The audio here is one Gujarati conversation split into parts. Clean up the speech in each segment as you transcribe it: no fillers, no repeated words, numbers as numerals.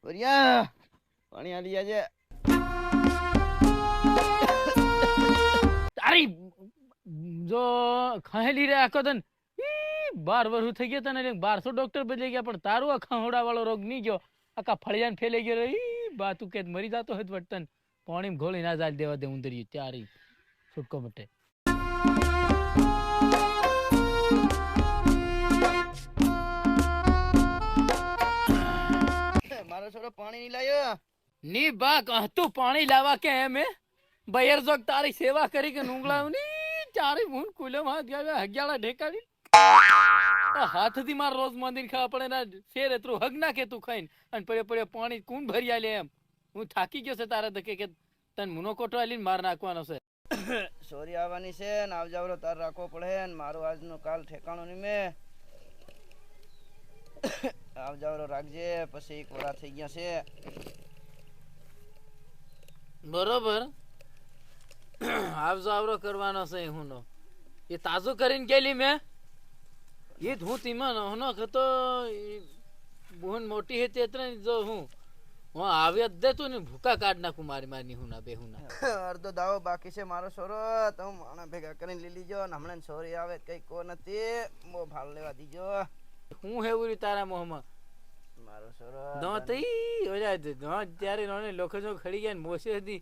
ઓરિયા પાણી આલી આજે તારી જો ખાહેલી રે આખો તન 12 વર્ષ થઈ ગયા તને 1200 ડોક્ટર બદલી ગયા પણ તારું આ ખાવડા વાળો રોગ નહીં ગયો આખા ફળિયાન ફેલાઈ ગયો બા તું કે મરી જાતો હોય વટતન પાણી ઘોળી ના જાય દેવા દે ઉંદરી તારી છૂટકો મટે મારો છોરો પાણી નહીં લાયો ની બા કહતું પાણી લાવવા કે એમ બયર જોગ તારી સેવા કરી કે નુંગળાવ ની ચારે મૂન કુલે માં ગયા હગ્યાળા ઢેકાડી હાથથી માર રોજ મંદિર ખાવા પડે ના શેર એટલું હગ ના કે તું ખાઈને અને પડે પડે પાણી કોણ ભરી આલે એમ હું થાકી ગયો છે તારા ધકે કે તને મુનો કોટો આલીને માર નાખવાનો છે સોરી આવવાની છે ને આવજાવરો તાર રાખવો પડે ને મારું આજનું કાલ ઠેકાણું નહીં મેં આવજાવરો રાખજે પછી કોરા થઈ ગયા છે બરોબર આવજો આવરો કરવાનો છે હું એ તાજું કરીને ગયેલી મેં એ હું તીમાં હોનો ખતો બહુન મોટી હતી એટલે જો હું આવે દે તું ને ભૂકા કાઢ નાખું મારી મારની હું ના બે હું ના અડધો દાવો બાકી છે મારો છોરો તમે માણા ભેગા કરીને લઈ લીજો ને હમણાં સોરી આવે કઈ કો નથી મો ભાલ લેવા દીજો હું હેવું રહ્યું તારા મોહમાં મારો છોરો ત્યારે લોકો જો ખડી ગયા ને મોસે હતી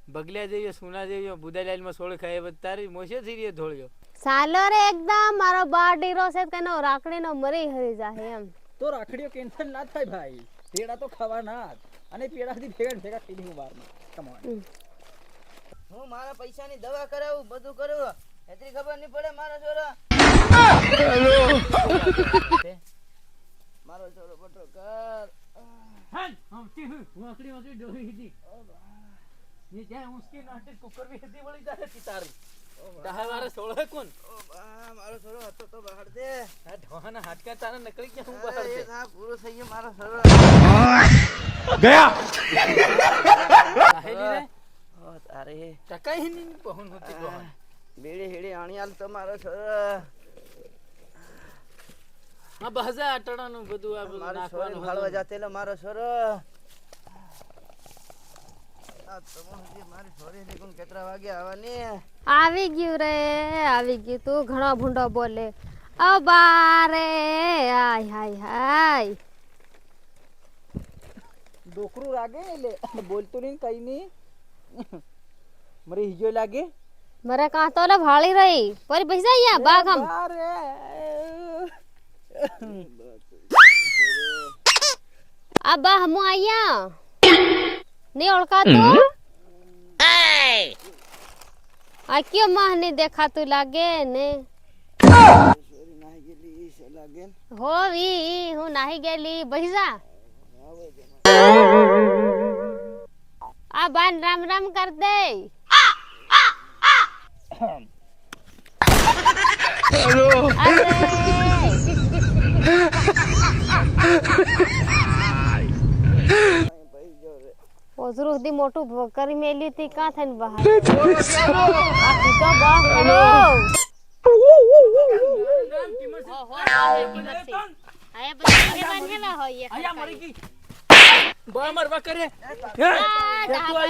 બગલ્યા જેવી સુના જેવી બુદાલાલ માં સોળ ખાય તારી મોસે થી ધોળ્યો સાલો રે એકદમ મારો બા ડીરો છે કે નો રાખડીનો મરી હરી જાહે એમ તો રાખડીઓ કેન્સલ ના થાય ભાઈ પેડા તો ખાવાના જ અને પેડાથી ભેગા થઈ હું બારમાં કમાવા હું મારા પૈસાની દવા કરાવું બધું કરું એટલી ખબર નહીં પડે મારો છોરો મારો છોરો બટો કર મારો છોરો હતો તો બહાર દે હાટકા તારા નકળી ગયા હું બહાર દે પૂરો થઈ ગયો મારો છોરો ગયા તારે ટકાઈ ની પહોન હોતી પહોન બેડી હેડી આણિયાલ તો મારો છોરો આ બહજા આટડાનું બધું આ બધું મારો છોરો નાખવાનું ભાળવા જાતેલો મારો છોરો આ તો મારી છોરી ની કેટલા વાગે આવવાની આવી ગયું રે આવી ગયું તું ઘણો ભૂંડો બોલે ઓ બારે હાય હાય હાય ડોકરું લાગે એટલે બોલતો નહીં કઈ નહીં મરે હિજો લાગે મરે કાં તો લે ભાળી રહી પર પૈસા અહીંયા બાગ હમ અરે આ બા હમુ આયા નહીં ઓળખાતું આ ક્યો માહ નહીં દેખાતું લાગે ને હોવી હું નાહી ગયેલી બહીજા આ બાન રામ રામ કર દે ઓઝરું સુધી મોટું કરી મેલી હતી કાં થઈને બહાર આ તો બા કરો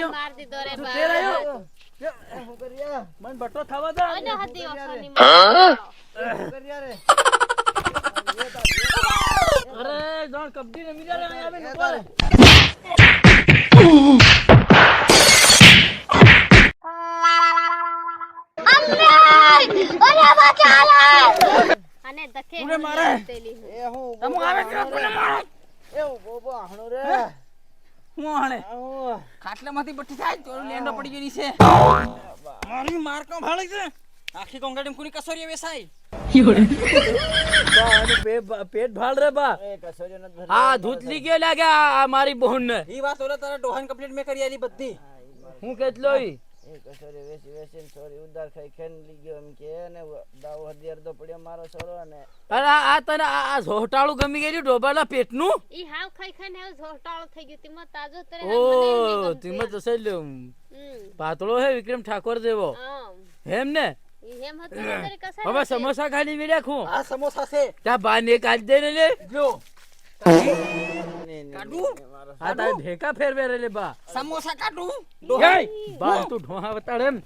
માર દીધો રે મન બટો થવા દે અરે જોન કબડી રમી રહ્યા અહીંયા બે ઉપર અને દખે ઉરે મારે એ હું તમો આવે કે કોને મારે એ હું બોબો આણો રે હું આણે ખાટલામાંથી બટી થાય તો લેંડો પડી ગઈ છે મારી માર કો ભાળી છે આખી કોંગાડી કોની કસોરી વેસાઈ પેટ ભાળ રે બા એ કસોરી નત ભર આ ધૂતલી ગયો લાગ્યા મારી બહેન ને ઈ વાત ઓલા તારા ડોહાન કમ્પ્લીટ મે કરી આલી બધી હું કેટલો એ કસોરી વેચીને સોરી ઉધાર ખાઈ ખાઈને લઈ ગયો એમ કે ને દાવ હદી અડધો પડ્યો મારો છોરો ને અરે આ તને આ ઝોટાળું ગમી ગયું ડોબાલા પેટનું ઈ હાવ ખાઈ ખાઈને હાવ ઝોટાળો થઈ ગયો તીમાં તાજો તરે ઓ તીમાં તો સહેલો પાતળો હે વિક્રમ ઠાકોર જેવો એમ ને ઈ હેમ હતો ને તરે કસા હવે સમોસા ખાલી મેળ્યા ખું આ સમોસા છે ત્યાં બાને કાઢ દે ને લે જો ને કાઢું આ તારે ઢેકા ફેરવે રે લે બા સમોસા કાઢું એ બા તું ઢોહા વતાડ એમ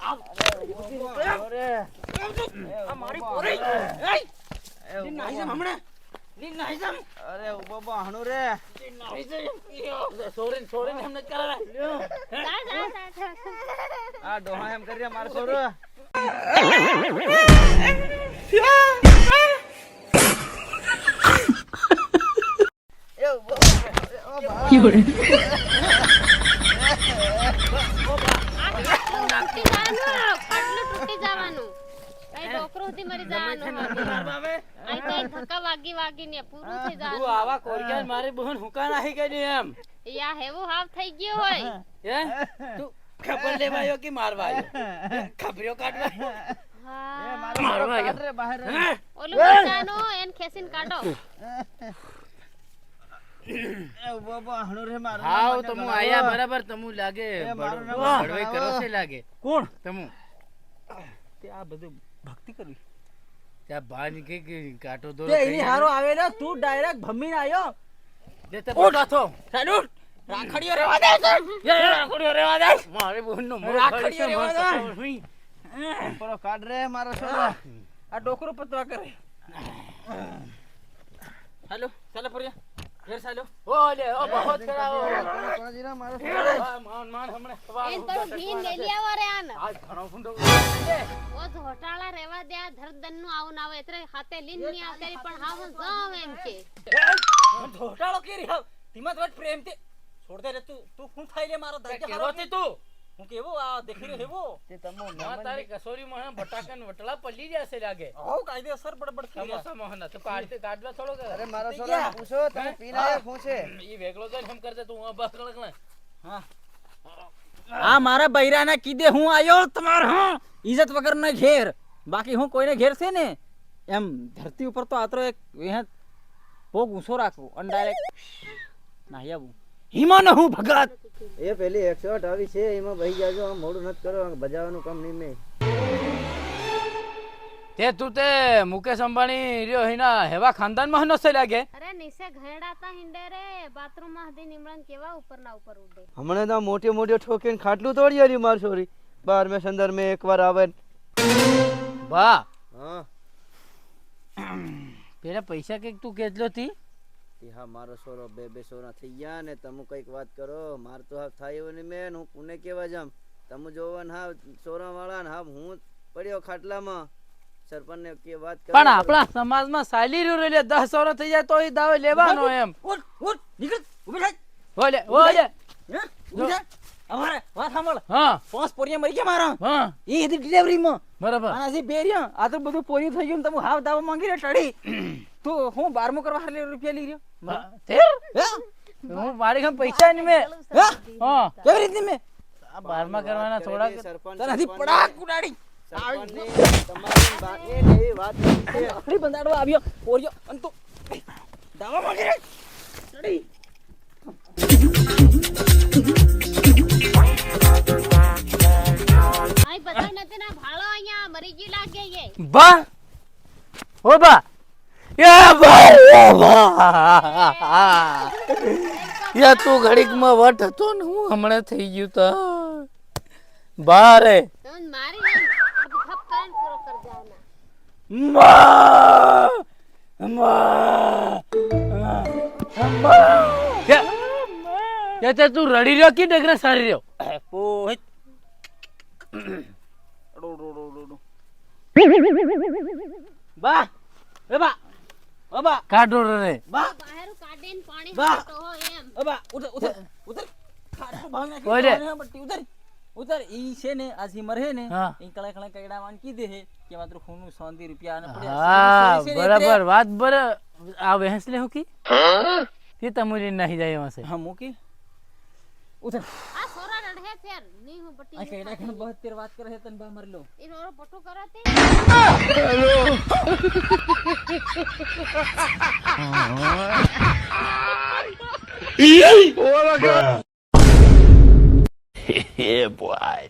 આ મારી પોરી એય લીન નાહી જામ હમણે લીન નાહી જામ અરે ઉભો હાણું રે લીન નાહી જામ સોરીન હમને કરાવે આ ડોહા એમ કરી મારો છોરો એ ઉભો તૂટી જવાનું કઈ ડોકરો થી મરી જવાનું આઈ કઈ ધક્કા વાગી ને પૂરું થઈ તું જવાનું આવા કોરિયાન મારી બહન હુકા નાખી ગઈ એમ યા હેવો હાફ થઈ ગયો હોય હે તું ખબર લેવાયો કે મારવાયો ખબરિયો કાઢવા હા મારવા ગયો રે બહાર ઓલું બચાનો એન ખેસીન કાઢો એ ઉભો હાણું રે મારો હાવ તમુ આયા બરાબર તમુ લાગે મારું નામ બડવાઈ કરો છે લાગે કોણ તમુ તે આ બધું ભક્તિ કરવી ત્યાં બાજ કે કાટો દોરો તે એની હારો આવેલો તું ડાયરેક્ટ ભમીને આયો દે તે બોટા થો ચાલુ રાખડીઓ રેવા દે રાખડીઓ રેવા દે મારી બહન નો રાખડીઓ રેવા દે પરો કાઢ રે મારો છોરો આ ડોકરો પતવા કરે હાલો ચાલો ફરિયા ઘેર ચાલો ઓલે ઓ બહોત કરાવો કોજીરા મારો માન હમણે એન તો ભીન લઈ લેવા રે આન આજ ઘણો ફૂંડો ઓ ઘોટાળા રેવા દે આ ધરદન નું આવું ના આવે એટલે હાથે લીન ની આવતરી પણ હાવ જાવ એમ કે ધોટાળો કેરી હાવ ધીમત વટ પ્રેમ તે છોડ દે રે તું શું થાય લે મારો દર્દ કેવો તે તું હું કેવો આ દેખી રહ્યો હેવો તે તમો ના તારી કસોરી માં બટાકન વટલા પલ્લી જશે લાગે આવ કાયદેસર બડબડ થઈ ગયા સમોસા મોહન તો કાઢતે કાઢવા થોડો કે અરે મારો છોરો પૂછો તમે પીના પૂછે ઈ વેગળો જઈને એમ કરજે તું આ બસ કળકણે હા આ મારા બૈરાના કીધે હું આયો તમાર હા ઇજ્જત વગર ના ઘેર બાકી હું કોઈને ઘેર છે ને એમ ધરતી ઉપર તો આતરો એક પોગ ઊંચો રાખવો અને ડાયરેક્ટ નાહી આવું હિમા ન હું ભગત એ પેલી 108 આવી છે એમાં બહી જાજો આમ મોડું નત કરો બજાવવાનું કામ નહીં મે તે તું તે મુકેશ અંબાણી રહ્યો હિના હેવા ખાનદાન માં નસે લાગે અરે નીચે ઘેડાતા હિંડે રે બાથરૂમ માં હદી નિમળન કેવા ઉપર ના ઉપર ઉડે હમણે તો મોટી મોટી ઠોકીને ખાટલું તોડી આલી માર છોરી બાર મે સંદર મે એકવાર આવે વાહ હા પેલા પૈસા કે તું કેટલો થી હા મારો છોરો બે સોના થઈ ગયા ને તમે કઈક વાત કરો માર તો હાવ થાય ને મેં હું પુણે કેવા જામ તમે જોવન હા સોરા વાળા ને હા હું પડ્યો ખાટલામાં સરપંચ ને કે વાત કરો પણ આપણા સમાજમાં સાલી રહ્યો રે 10 વર્ષ થઈ જાય તો ઈ દાવે લેવાનો એમ ઉઠ ઉઠ નીકળ ઉભી થાય ઓલે ઓલે હે ઉભી થા અમારે વાત સાંભળ હા 5 પોરિયા મરી ગયા મારા હા એ હતી ડિલિવરી માં બરાબર આનાથી બેરિયા આ તો બધું પોરિયું થઈ ગયું ને તમે હાવ દાવા માંગી રે ટડી તું હું 12મો કરવા હાલે રૂપિયા લઈ રહ્યો તેર હે હું મારી ઘર પૈસા ની મે હા કેવી રીતની મે આ 12મા કરવાના થોડા સરપંચ તનાથી પડાક ઉડાડી સરપંચની તમારી વાત એ એવી વાત નથી છે. આખરી બંદાડો આવ્યો પોરિયો અને તો દાવા માંગી રે ટડી આઈ બધા નતે ના ભાળો અહીંયા મરી ગઈ લાગે એ બા ઓ બા યા બા ઓ બા યા તું ઘડીક માં વટ હતો ને હું હમણાં થઈ ગયું તા બારે તમે મારી એમ અબ ખપ કાન પૂરો કર જાના તું રડી રહ્યો કે ડગરા સારી રહ્યો પોહિત બા એ બા ઓ બા કાઢો રે બા બહાર કાઢીને પાણી વાહ. ફાટો હો એમ ઓ બા ઉધર ઉધર ઉધર ખાટો ભાગ નાખી ઓલે. બટ્ટી ઉધર ઉધર ઈ છે ને આજી મરે ને હા. ઈ કળા કળા કઈડા વાન કીધે હે કે માત્ર ખૂનનું 100 રૂપિયા ને હા બરાબર વાત બર આ વહેંસ લે હું કી તે તમુરી નહીં જાય એમાં હા મૂકી ઉધર આ સોરા રડે ફેર ની હું પટ્ટી આ કઈડા કે 72 વાત કરે હે તન બા મરી લો ઈ રોરો પટુ કરતે Yeah, boy.